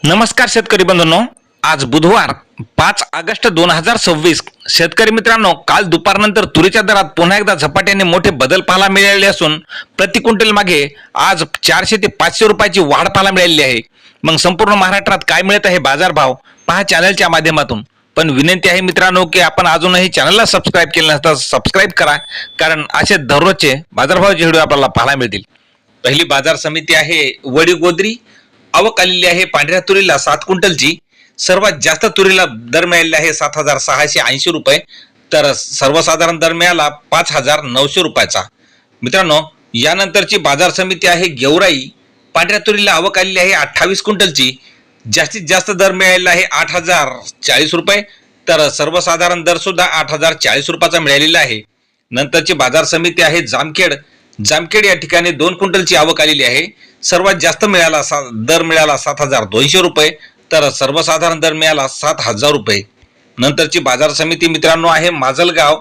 नमस्कार शेतकरी बंधूंनो, आज बुधवार 5 ऑगस्ट 2026. शेतकरी मित्रांनो, काल दुपारनंतर तुरीच्या दरात पुन्हा एकदा झपाट्याने मोठे बदल पाहायला मिळाले असून प्रति क्विंटल मागे आज 400 ते 500 रुपयाची वाढ पाहायला मिळालेली आहे. मग संपूर्ण महाराष्ट्रात काय मिळत आहे बाजारभाव पहा चॅनलच्या माध्यमातून. पण विनंती आहे मित्रांनो की आपण अजूनही चॅनलला सबस्क्राईब केले नसता सबस्क्राईब करा, कारण असे दररोजचे बाजारभावाचे व्हिडिओ आपल्याला पाहायला मिळतील. पहिली बाजार समिती आहे वडीगोद्री. आवक आलेली आहे पांढऱ्या तुरीला 7 क्विंटलची. सर्वात जास्त तुरीला दर मिळालेला आहे 7,680 रुपये, तर सर्वसाधारण दर मिळाला 5,900 रुपयाचा. मित्रांनो, यानंतरची बाजार समिती आहे गेवराई. पांढऱ्या तुरीला आवक आलेली आहे 28 क्विंटलची. जास्तीत जास्त दर मिळालेला आहे 8,040 रुपये, तर सर्वसाधारण दर सुद्धा 8,040 रुपयाचा मिळालेला आहे. नंतरची बाजार समिती आहे जामखेड. जामखेड या ठिकाणी 2 क्विंटलची आवक आलेली आहे. सर्वात जास्त दर मिळाला 7,200 रुपये, तर सर्वसाधारण दर मिळाला 7,000 रुपये. नंतरची बाजार समिती मित्रांनो आहे माजलगाव.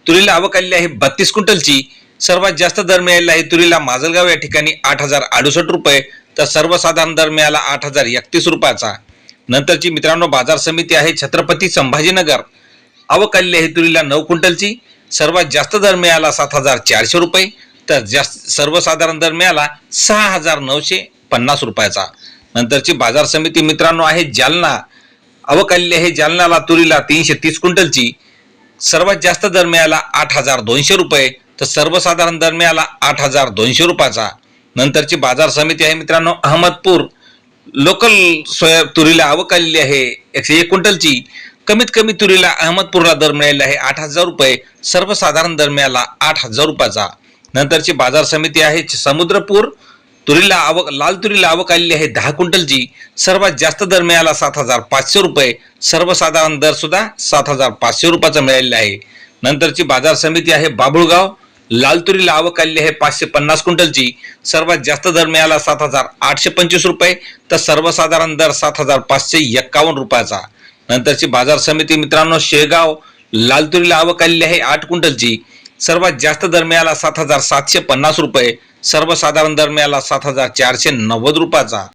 तुरीला आवक आलेली आहे 32 क्विंटलची. सर्वात जास्त दर मिळालेला आहे तुरीला माजलगाव या ठिकाणी 8,068 रुपये, तर सर्वसाधारण दर मिळाला 8,031 रुपयाचा. नंतरची मित्रांनो बाजार समिती आहे छत्रपती संभाजीनगर. आवक आलेली आहे तुरीला 9 क्विंटलची. सर्वात जास्त दर मिळाला 7,400 रुपये, तर सर्वसाधारण दर मिळाला 6,950 रुपयाचा. नंतरची बाजार समिती मित्रांनो आहे जालना. आवक आलेली आहे जालन्याला तुरीला 330 क्विंटलची. सर्वात जास्त दर मिळाला 8,200 रुपये, तर सर्वसाधारण दर मिळाला 8,200 रुपयाचा. नंतरची बाजार समिती आहे मित्रांनो अहमदपूर. लोकल तुरीला आवक आलेली आहे 101 क्विंटलची. कमीत कमी तुरीला अहमदपूरला दर मिळालेला आहे 8,000 रुपये. सर्वसाधारण दर मिळाला 8,000 रुपयाचा. नंतरची बाजार समिती आहे समुद्रपूर. लाल तुरीला आवक आलेली आहे 10 क्विंटलची. सर्वात जास्त दर मिळाला 7,500 रुपये. सर्वसाधारण दर सुद्धा 7,500 रुपयाचा मिळालेला आहे. नंतरची बाजार समिती आहे बाभुळगाव. लाल तुरीला आवक आलेली आहे 550 क्विंटलची. सर्वात जास्त दर मिळाला 7,825 रुपये, तर सर्वसाधारण दर 7,551 रुपयाचा. नंतरची बाजार समिती मित्रांनो शेगाव. लाल तुरीला आवक आलेली आहे 8 क्विंटलची. सर्वात जास्त दर मिळाला 7,750 रुपये. सर्वसाधारण दर मिळाला 7,490 रुपयाचा.